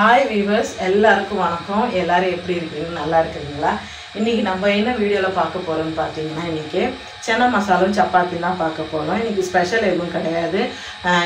Hi viewers, எல்லாருக்கும் வணக்கம். எல்லாரும் எப்படி இருக்கீங்க? நல்லா இருக்குங்களா? இன்றைக்கி நம்ம என்ன வீடியோவில் பார்க்க போகிறோம்னு பார்த்தீங்கன்னா, இன்றைக்கி சன்னா மசாலும் சப்பாத்தி தான் பார்க்க போகிறோம். இன்றைக்கி ஸ்பெஷல் எதுவும் கிடையாது.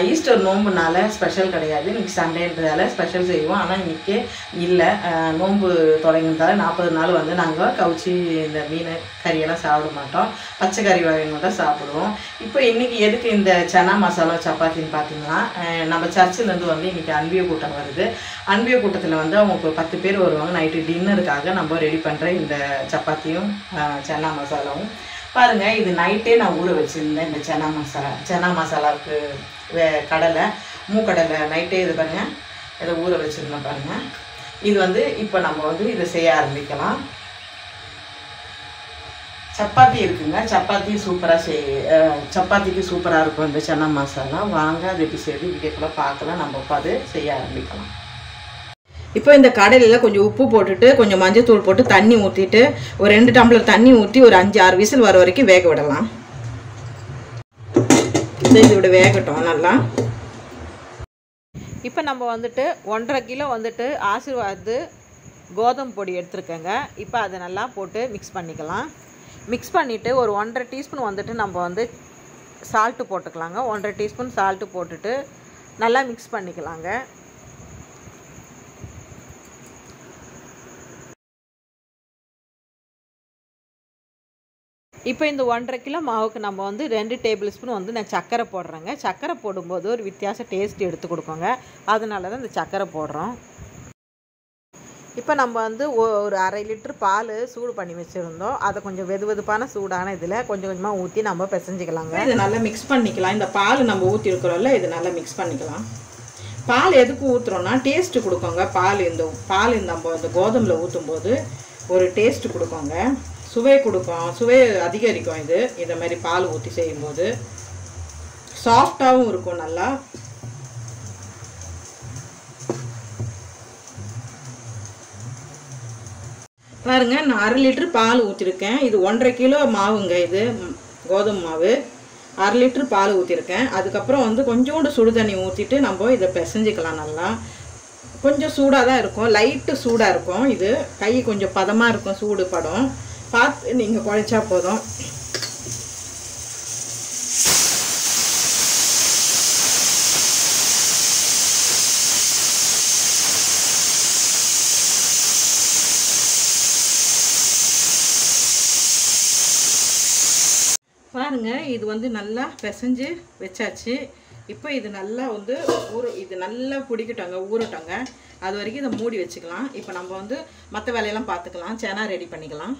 ஈஸ்டர் நோம்புனால ஸ்பெஷல் கிடையாது. இன்றைக்கி சண்டேன்றதால ஸ்பெஷல் செய்வோம். ஆனால் இன்றைக்கி இல்லை, நோம்பு தொடங்கினதால 40 நாள் வந்து நாங்கள் கவுச்சி இந்த மீன் கறியெல்லாம் சாப்பிட மாட்டோம். பச்சை கறி வகைன்னு மட்டும் சாப்பிடுவோம். இப்போ இன்றைக்கி எதுக்கு இந்த சன்னா மசாலா சப்பாத்தின்னு பார்த்தீங்கன்னா, நம்ம சர்ச்சிலேருந்து வந்து இன்றைக்கி அன்பிய கூட்டம் வருது. அன்பிய கூட்டத்தில் வந்து அவங்க 10 பேர் வருவாங்க. நைட்டு டின்னருக்காக நம்ம ரெடி பண்ணுற இந்த சப்பாத்தியும் சன்னா மசாலாவும் பாருங்கள். இது நைட்டே நான் ஊற வச்சுருந்தேன். இந்த சன்னா மசாலாவுக்கு கடலை மூக்கடலை நைட்டே இது பாருங்கள், இதை ஊற வச்சுருந்தேன் பாருங்கள். இது வந்து இப்போ நம்ம வந்து இதை செய்ய ஆரம்பிக்கலாம். சப்பாத்தி இருக்குங்க, சப்பாத்தி சூப்பராக சப்பாத்திக்கு சூப்பராக இருக்கும் இந்த சன்னா மசாலா. வாங்க அது எப்படி செய்து வீடியோக்குள்ளே பார்க்கலாம். நம்ம இப்போ அது செய்ய ஆரம்பிக்கலாம். இப்போ இந்த கடையில் கொஞ்சம் உப்பு போட்டுட்டு கொஞ்சம் மஞ்சள் போட்டு தண்ணி ஊற்றிட்டு ஒரு 2 டம்ளர் தண்ணி ஊற்றி ஒரு 5-6 விசில் வர வரைக்கும் வேக விடலாம். இதோட வேகட்டும் நல்லா. இப்போ நம்ம வந்துட்டு 1.5 கிலோ வந்துட்டு ஆசீர்வாத் கோதுமை பொடி எடுத்துருக்கேங்க. இப்போ அதை நல்லா போட்டு மிக்ஸ் பண்ணிக்கலாம். மிக்ஸ் பண்ணிவிட்டு ஒரு 1.5 டீஸ்பூன் வந்துட்டு நம்ம வந்து சால்ட்டு போட்டுக்கலாங்க. 1.5 டீஸ்பூன் சால்ட்டு போட்டுட்டு நல்லா மிக்ஸ் பண்ணிக்கலாங்க. இப்போ இந்த 1.5 கிலோ மாவுக்கு நம்ம வந்து 2 டேபிள் ஸ்பூன் வந்து நான் சர்க்கரை போடுறேங்க. சர்க்கரை போடும்போது ஒரு வித்தியாச டேஸ்ட் எடுத்து கொடுக்கோங்க. அதனால தான் இந்த சர்க்கரை போடுறோம். இப்போ நம்ம வந்து ஒரு 1/2 லிட்டர் பால் சூடு பண்ணி வச்சுருந்தோம். அதை கொஞ்சம் வெதுவெதுப்பான சூடான இதில் கொஞ்சம் கொஞ்சமாக ஊற்றி நம்ம பிசைஞ்சிக்கலாங்க. இது நல்லா மிக்ஸ் பண்ணிக்கலாம். இந்த பால் நம்ம ஊற்றிருக்கிறோம்ல, இது நல்லா மிக்ஸ் பண்ணிக்கலாம். பால் எதுக்கு ஊற்றுறோன்னா டேஸ்ட்டு கொடுக்கோங்க. பால் நம்ம இந்த கோதுமையில் ஊற்றும்போது ஒரு டேஸ்ட்டு கொடுக்கோங்க, சுவை கொடுக்கும், சுவை அதிகரிக்கும். இதை மாதிரி பால் ஊற்றி செய்யும்போது சாஃப்டாகவும் இருக்கும் நல்லா. பாருங்க, நான் 1/2 லிட்டர் பால் ஊற்றிருக்கேன். இது 1.5 கிலோ மாவுங்க. இது கோதுமை மாவு. 1/2 லிட்டர் பால் ஊற்றிருக்கேன். அதுக்கப்புறம் வந்து கொஞ்சோண்டு சுடு தண்ணி ஊற்றிட்டு நம்ம இதை பிசைஞ்சிக்கலாம். நல்லா கொஞ்சம் சூடாக தான் இருக்கும், லைட்டு சூடாக இருக்கும். இது கை கொஞ்சம் பதமாக இருக்கும், சூடு படம் பார்த்து நீங்கள் குழைச்சா போதும். பாருங்க, இது வந்து நல்லா பிசைஞ்சு வச்சாச்சு. இப்போ இது நல்லா வந்து இது நல்லா பிடிக்கட்டோங்க, ஊறட்டோங்க. அது வரைக்கும் இதை மூடி வச்சுக்கலாம். இப்போ நம்ம வந்து மற்ற வேலையெல்லாம் பார்த்துக்கலாம். சன்னா ரெடி பண்ணிக்கலாம்.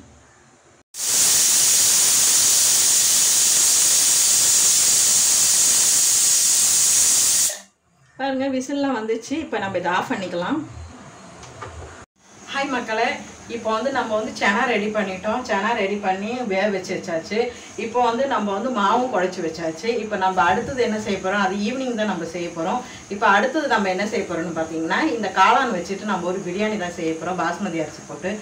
பாருங்க, விசில்லாம் வந்துச்சு. இப்போ நம்ம இதை ஆஃப் பண்ணிக்கலாம். ஹாய் மக்களே, இப்போ வந்து நம்ம வந்து சன்னா ரெடி பண்ணிட்டோம். சன்னா ரெடி பண்ணி வேக வச்சாச்சு. இப்போ வந்து நம்ம வந்து மாவும் குழைச்சி வச்சாச்சு. இப்போ நம்ம அடுத்தது என்ன செய்ய போகிறோம், அது ஈவினிங் தான் நம்ம செய்ய போகிறோம். இப்போ அடுத்தது நம்ம என்ன செய்ய போகிறோம்னு பார்த்தீங்கன்னா, இந்த காளான் வச்சுட்டு நம்ம ஒரு பிரியாணி தான் செய்ய போகிறோம், பாஸ்மதி அரிசி போட்டு.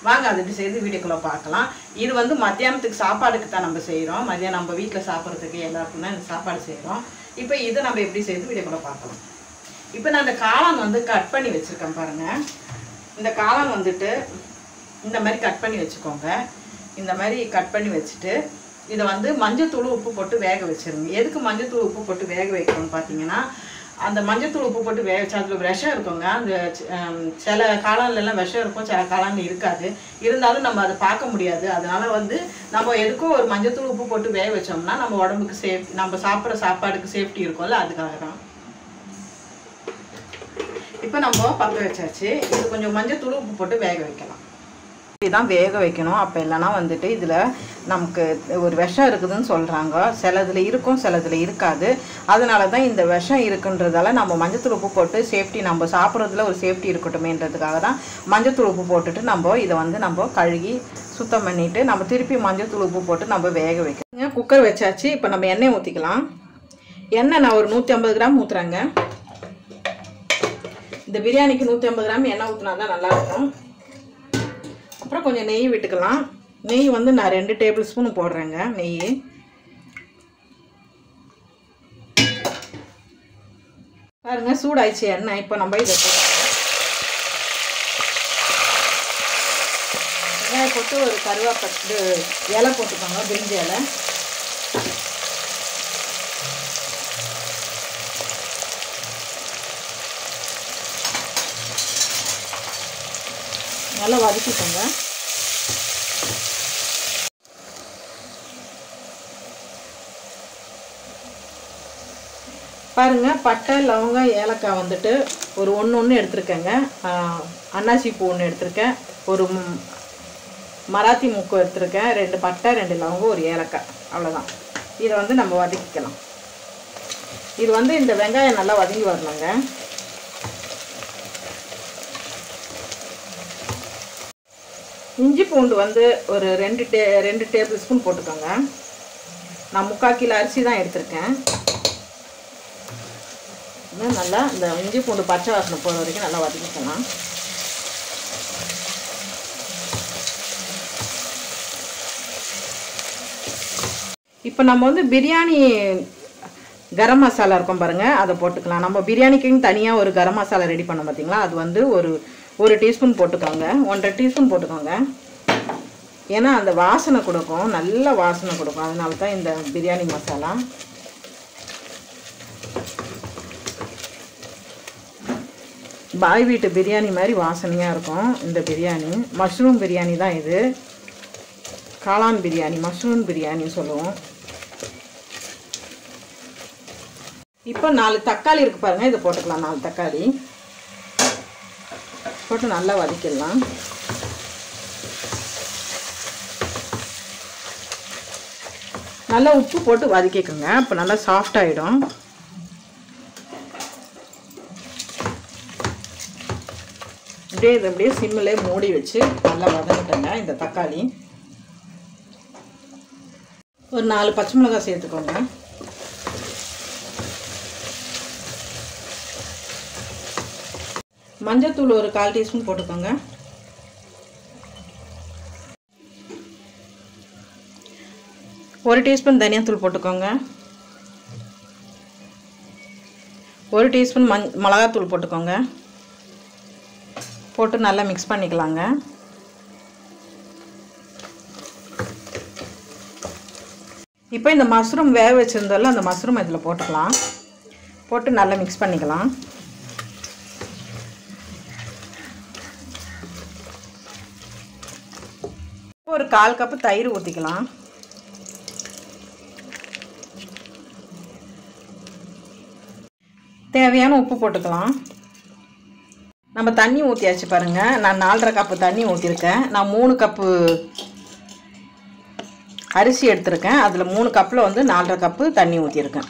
வாங்க அது இப்படி செய்து வீடியோக்குள்ளே பார்க்கலாம். இது வந்து மத்தியானத்துக்கு சாப்பாடுக்கு தான் நம்ம செய்கிறோம். மதியானம் நம்ம வீட்டில் சாப்பிட்றதுக்கு எல்லாருக்கும் தான் இந்த சாப்பாடு செய்கிறோம். இப்போ இதை நம்ம எப்படி செய்து வீடியோக்குள்ளே பார்க்கலாம். இப்போ நான் இந்த காளான் வந்து கட் பண்ணி வச்சுருக்கேன் பாருங்கள். இந்த காளான் வந்துட்டு இந்த மாதிரி கட் பண்ணி வச்சுக்கோங்க. இந்த மாதிரி கட் பண்ணி வச்சுட்டு இதை வந்து மஞ்சத்தூள் உப்பு போட்டு வேக வச்சுருங்க. எதுக்கு மஞ்சத்தூள் உப்பு போட்டு வேக வைக்கணும்னு பார்த்தீங்கன்னா, அந்த மஞ்சத்தூள் உப்பு போட்டு வேக வச்சா அதில் விஷம் இருக்குங்க. அந்த சில காளான்லாம் விஷம் இருக்கும், சில காளான் இருக்காது. இருந்தாலும் நம்ம அதை பார்க்க முடியாது. அதனால வந்து நம்ம எதுக்கும் ஒரு மஞ்சத்தூள் உப்பு போட்டு வேக வச்சோம்னா நம்ம உடம்புக்கு சேஃப்டி, நம்ம சாப்பிட்ற சாப்பாடுக்கு சேஃப்டி இருக்கும்ல, அதுக்காக தான். இப்போ நம்ம பற்ற வச்சாச்சு. இது கொஞ்சம் மஞ்சத்தூள் உப்பு போட்டு வேக வைக்கலாம். இதுதான் வேக வைக்கணும். அப்போ இல்லைனா வந்துட்டு இதில் நமக்கு ஒரு விஷம் இருக்குதுன்னு சொல்கிறாங்க. சிலதில் இருக்கும், சிலதில் இருக்காது. அதனால தான் இந்த விஷம் இருக்குன்றதால நம்ம மஞ்சத்தூள் உப்பு போட்டு சேஃப்டி, நம்ம சாப்பிட்றதுல ஒரு சேஃப்டி இருக்கட்டுமேன்றதுக்காக தான் மஞ்சத்தூள் உப்பு போட்டுட்டு நம்ம இதை வந்து நம்ம கழுகி சுத்தம் பண்ணிவிட்டு நம்ம திருப்பி மஞ்சத்தூள் உப்பு போட்டு நம்ம வேக வைக்கணும். குக்கர் வச்சாச்சு. இப்போ நம்ம எண்ணெய் ஊற்றிக்கலாம். எண்ணெய் நான் ஒரு 150 கிராம் ஊற்றுறேங்க. இந்த பிரியாணிக்கு 150 கிராம் எண்ணெய் ஊற்றினா தான் நல்லாயிருக்கும். அப்புறம் கொஞ்சம் நெய் விட்டுக்கலாம். நெய் வந்து நான் 2 டேபிள் ஸ்பூன் போடுறேங்க. நெய் பாருங்க, சூடாயிடுச்சு எண்ணெய். இப்போ நம்ம இதை போட்டுக்கலாம். வெங்காயம் போட்டு ஒரு கருவேப்பிலை இலை போட்டுக்கோங்க, பிரிஞ்சி இலை. நல்லா வதக்கிக்கோங்க. பாருங்கள், பட்டை லவங்கம் ஏலக்காய் வந்துட்டு ஒரு ஒன்று எடுத்துருக்கேங்க. அன்னாசி பூ ஒன்று எடுத்துருக்கேன், ஒரு மராத்தி மூக்கு எடுத்துருக்கேன், 2 பட்டை 2 லவங்கம் ஒரு ஏலக்காய், அவ்வளோதான். இதை வந்து நம்ம வதக்கிக்கலாம். இது வந்து இந்த வெங்காயம் நல்லா வதங்கி வரணுங்க. இஞ்சி பூண்டு வந்து ஒரு 2 டேபிள் ஸ்பூன் போட்டுக்கோங்க. நான் 3/4 கிலோ அரிசி தான் எடுத்திருக்கேன். நல்லா இந்த இஞ்சி பூண்டு பச்சை வாசனை போகிற வரைக்கும் நல்லா வதக்கிக்கலாம். இப்போ நம்ம வந்து பிரியாணி கரம் மசாலா இருக்கும் பாருங்கள், அதை போட்டுக்கலாம். நம்ம பிரியாணிக்குன்னு தனியாக ஒரு கரம் மசாலா ரெடி பண்ணோம் பார்த்தீங்களா, அது வந்து ஒரு டீஸ்பூன் போட்டுக்கோங்க, 1.5 டீஸ்பூன் போட்டுக்கோங்க. ஏன்னா அந்த வாசனை கொடுக்கும், நல்ல வாசனை கொடுக்கும், அதனால தான் இந்த பிரியாணி மசாலா. பாய் வீட்டு பிரியாணி மாதிரி வாசனையாக இருக்கும் இந்த பிரியாணி. மஷ்ரூம் பிரியாணி தான் இது, காளான் பிரியாணி, மஷ்ரூம் பிரியாணின்னு சொல்லுவோம். இப்போ 4 தக்காளி இருக்குது பாருங்கள், இதை போட்டுக்கலாம். 4 தக்காளி போட்டு நல்லா வதக்கிடலாம். நல்லா உப்பு போட்டு வதக்கிக்கோங்க, அப்போ நல்லா சாஃப்ட் ஆகிடும். அப்படியே சிம்மிலே மூடி வச்சு நல்லா வதக்கிட்டேங்க. இந்த தக்காளி ஒரு 4 பச்சை மிளகாய் சேர்த்துக்கோங்க. மஞ்சத்தூள் ஒரு 1/4 டீஸ்பூன் போட்டுக்கோங்க. ஒரு டீஸ்பூன் தனியாத்தூள் போட்டுக்கோங்க. 1 டீஸ்பூன் மிளகாத்தூள் போட்டுக்கோங்க. போட்டு நல்லா மிக்ஸ் பண்ணிக்கலாங்க. இப்போ இந்த மஷ்ரூம் வேக வச்சுருந்தால அந்த மஷ்ரூம் இதில் போட்டுக்கலாம். போட்டு நல்லா மிக்ஸ் பண்ணிக்கலாம். ஒரு 1/4 கப்பு தயிர் ஊற்றிக்கலாம். தேவையான உப்பு போட்டுக்கலாம். நம்ம தண்ணி ஊற்றியாச்சு பாருங்கள். நான் 4.5 கப்பு தண்ணி ஊற்றிருக்கேன். நான் 3 கப்பு அரிசி எடுத்திருக்கேன். அதில் 3 கப்பில் வந்து 4.5 கப்பு தண்ணி ஊற்றிருக்கேன்.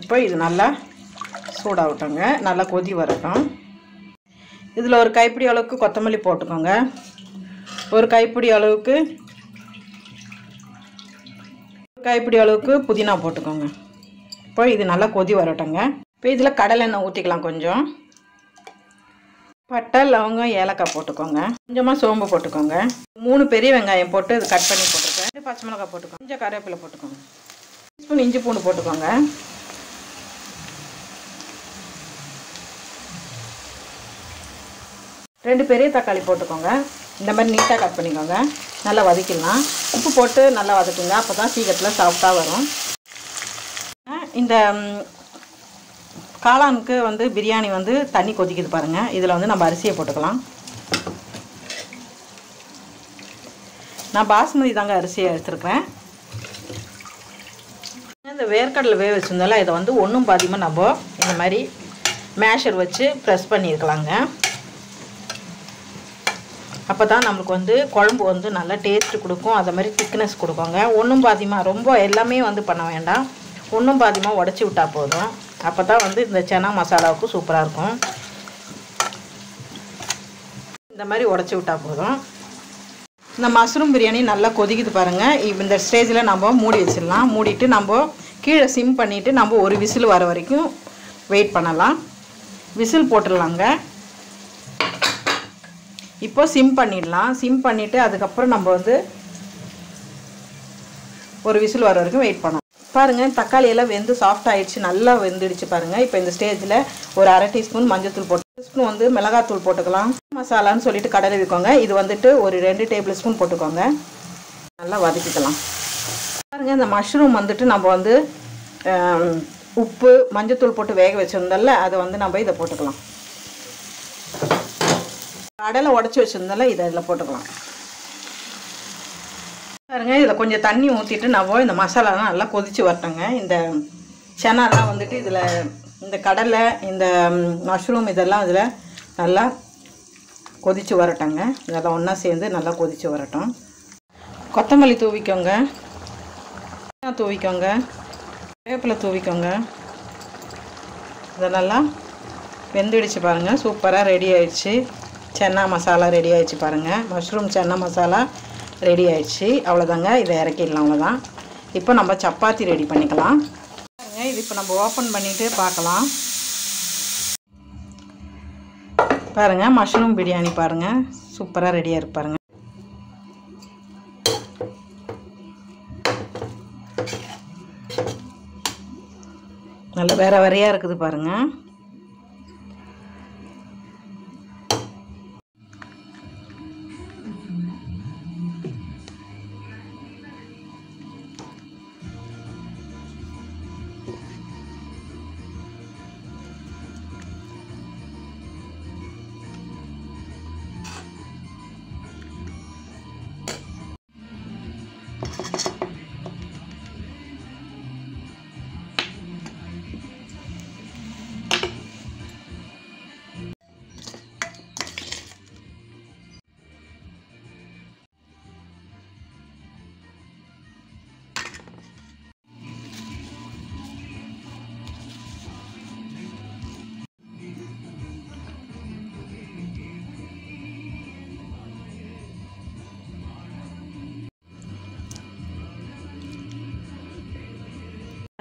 இப்போ இது நல்லா சூடாகட்டுங்க, நல்லா கொதி வரட்டும். இதில் ஒரு கைப்பிடி அளவுக்கு கொத்தமல்லி போட்டுக்கோங்க. ஒரு கைப்பிடி அளவுக்கு புதினா போட்டுக்கோங்க. இப்போ இது நல்லா கொதி வரட்டுங்க. இப்போ இதில் கடலை எண்ணெய் ஊற்றிக்கலாம். கொஞ்சம் பட்டை லவங்கம் ஏலக்காய் போட்டுக்கோங்க. கொஞ்சமாக சோம்பு போட்டுக்கோங்க. 3 பெரிய வெங்காயம் போட்டு இது கட் பண்ணி போட்டுருக்கேன். 2 பச்சை மிளகாய் போட்டுக்கோங்க. கொஞ்சம் கருவேப்பிலை போட்டுக்கோங்க. ஸ்பூன் இஞ்சி பூண்டு போட்டுக்கோங்க. 2 பெரிய தக்காளி போட்டுக்கோங்க. இந்த மாதிரி நீட்டாக கட் பண்ணிக்கோங்க. நல்லா வதக்கிடலாம். உப்பு போட்டு நல்லா வதக்குங்க, அப்போ தான் சீக்கிரத்தில் சாஃப்டாக வரும். இந்த காளானுக்கு வந்து பிரியாணி வந்து தண்ணி கொதிக்குது பாருங்கள். இதில் வந்து நம்ம அரிசியை போட்டுக்கலாம். நான் பாஸ்மதி தாங்க அரிசியை எடுத்துருக்கிறேன். இந்த வேர்க்கடலை வேக வச்சுருந்தால இதை வந்து ஒன்றும் பாதியமாக நம்ம இந்த மாதிரி மேஷர் வச்சு ப்ரெஸ் பண்ணியிருக்கலாங்க. அப்போ தான் நம்மளுக்கு வந்து குழம்பு வந்து நல்லா டேஸ்ட்டு கொடுக்கும், அதை மாதிரி திக்னஸ் கொடுக்குங்க. ஒன்றும் பாதியமாக ரொம்ப எல்லாமே வந்து பண்ண வேண்டாம், ஒன்றும் பாதியமாக உடச்சி விட்டால் போதும். அப்போ தான் வந்து இந்த சனா மசாலாவுக்கு சூப்பராக இருக்கும். இந்த மாதிரி உடச்சி விட்டால் போதும். இந்த மஷ்ரூம் பிரியாணி நல்லா கொதிக்குது பாருங்கள். இப்போ இந்த ஸ்டேஜில் நம்ம மூடி வச்சிடலாம். மூடிட்டு நம்ம கீழே சிம் பண்ணிவிட்டு நம்ம ஒரு விசில் வர வரைக்கும் வெயிட் பண்ணலாம். விசில் போட்டுடலாங்க. இப்போ சிம் பண்ணிடலாம். சிம் பண்ணிவிட்டு அதுக்கப்புறம் நம்ம வந்து ஒரு விசில் வர வரைக்கும் வெயிட் பண்ணலாம். பாருங்கள், தக்காளி எல்லாம் வெந்து சாஃப்ட் ஆகிடுச்சு, நல்லா வெந்துடுச்சு பாருங்கள். இப்போ இந்த ஸ்டேஜில் ஒரு 1/2 டீஸ்பூன் மஞ்சள் தூள் போட்டு ஸ்பூன் வந்து மிளகாத்தூள் போட்டுக்கலாம். மசாலான்னு சொல்லிட்டு கடையில் விற்கோங்க. இது வந்துட்டு ஒரு 2 டேபிள் ஸ்பூன் போட்டுக்கோங்க. நல்லா வதக்கிக்கலாம். பாருங்கள், இந்த மஷ்ரூம் வந்துட்டு நம்ம வந்து உப்பு மஞ்சத்தூள் போட்டு வேக வச்சுருந்தோம்ல, அதை வந்து நம்ம இதை போட்டுக்கலாம். கடலை உடச்சி வச்சுருந்தோம்ல, இதை இதில் போட்டுக்கலாம். பாருங்க, இதில் கொஞ்சம் தண்ணி ஊற்றிட்டு நம்ம இந்த மசாலாலாம் நல்லா கொதித்து வரட்டோங்க. இந்த சனாலாம் வந்துட்டு இதில் இந்த கடலை இந்த மஷ்ரூம் இதெல்லாம் இதில் நல்லா கொதித்து வரட்டோங்க. இதெல்லாம் ஒன்றா சேர்ந்து நல்லா கொதித்து வரட்டும். கொத்தமல்லி தூவிக்கோங்க, தூவிக்கோங்க, வேப்பிலை தூவிக்கோங்க. இதெல்லாம் வெந்துடுச்சு பாருங்கள். சூப்பராக ரெடி ஆயிடுச்சு. சன்னா மசாலா ரெடி ஆயிடுச்சு பாருங்கள். மஷ்ரூம் சன்னா மசாலா ரெடி ஆயிடுச்சு. அவ்வளோதாங்க, இதை இறக்கிடலாம். அவ்வளோதான். இப்போ நம்ம சப்பாத்தி ரெடி பண்ணிக்கலாம். பாருங்கள், இது இப்போ நம்ம ஓப்பன் பண்ணிவிட்டு பார்க்கலாம். பாருங்கள், மஷ்ரூம் பிரியாணி பாருங்கள், சூப்பராக ரெடியாக இருக்கு பாருங்கள். நல்ல வேற வேறையாக இருக்குது பாருங்கள்.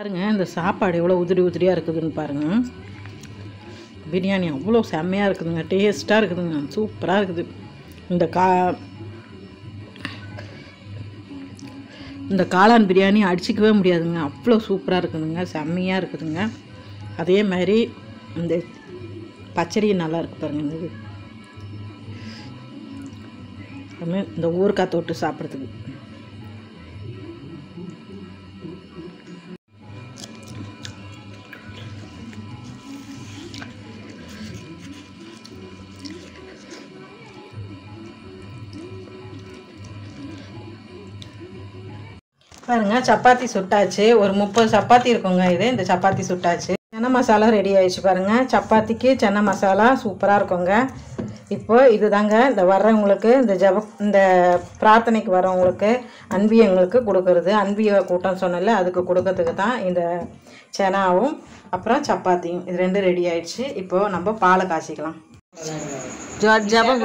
பாருங்க, இந்த சாப்பாடு எவ்வளோ உதிரி உதிரியாக இருக்குதுன்னு பாருங்கள். பிரியாணி அவ்வளோ செம்மையாக இருக்குதுங்க, டேஸ்ட்டாக இருக்குதுங்க, சூப்பராக இருக்குது. இந்த காளான் பிரியாணி அடிச்சிக்கவே முடியாதுங்க, அவ்வளோ சூப்பராக இருக்குதுங்க, செம்மையாக இருக்குதுங்க. அதே மாதிரி இந்த பச்சடி நல்லா இருக்குது பாருங்கள். இந்த ஊறுகாய் தொட்டு சாப்பிட்றதுக்கு பாருங்க. சப்பாத்தி சுட்டாச்சு. ஒரு 30 சப்பாத்தி இருக்குங்க. இந்த சப்பாத்தி சுட்டாச்சு. சன்னா மசாலா ரெடி ஆயிடுச்சு பாருங்கள். சப்பாத்திக்கு சன்னா மசாலா சூப்பராக இருக்குங்க. இப்போ இதுதாங்க இந்த வர்றவங்களுக்கு இந்த பிரார்த்தனைக்கு வரவங்களுக்கு அன்பியங்களுக்கு கொடுக்கறது. அன்பிய கூட்டம் சொன்னல, அதுக்கு கொடுக்கறதுக்கு தான் இந்த சனாவும் அப்புறம் சப்பாத்தியும் இது 2 ரெடி ஆயிடுச்சு. இப்போ நம்ம பாலை காய்ச்சிக்கலாம். ஜபம்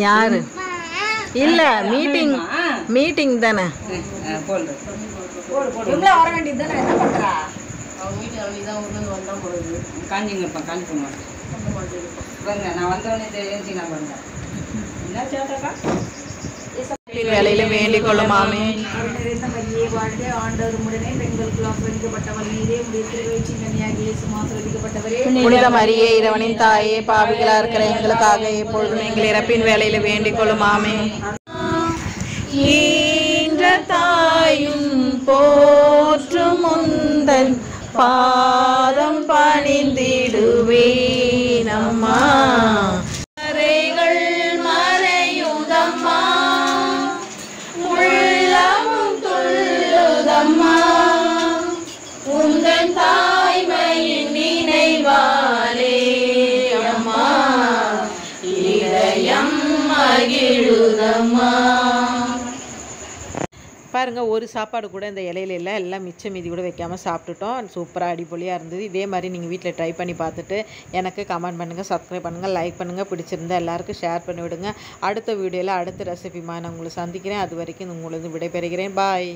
யாரு இல்லை, மீட்டிங் தானே. வர வேண்டியது தானே. என்ன பண்ணுறா நான் வந்தவொடனே வேலையில வேண்டிக் கொள்ளும். ஆமே. புனித மரியே, இறைவனின் தாயே, பாவிகளா இருக்கிற எங்களுக்காக எப்பொழுதும் எங்கள் இறப்பின் வேலையில வேண்டிக் கொள்ளும். ஆமே. ஈன்ற தாயும் போற்றும் முந்தன் பாதம் பணிந்திடுவேன் அம்மா. கரைகள் மறையுதம்மா, உள்ளமும் துள்ளுதம்மா, உந்தன் தாய்மையின் நினைவாலே அம்மா, இதயம் மகிழுதம்மா. பாருங்கள், ஒரு சாப்பாடு கூட இந்த இலையில இல்லை, எல்லாம் மிச்சம் மீதி கூட வைக்காமல் சாப்பிட்டுட்டோம். சூப்பராக அடிப்பொலியாக இருந்தது. இதே மாதிரி நீங்கள் வீட்டில் ட்ரை பண்ணி பார்த்துட்டு எனக்கு கமெண்ட் பண்ணுங்கள், சப்ஸ்கிரைப் பண்ணுங்கள், லைக் பண்ணுங்கள். பிடிச்சிருந்தா எல்லாருக்கும் ஷேர் பண்ணி விடுங்க. அடுத்த வீடியோவில் அடுத்த ரெசிபிமா நான் உங்களை சந்திக்கிறேன். அது வரைக்கும் உங்களுக்கு விடைபெறுகிறேன். பாய்.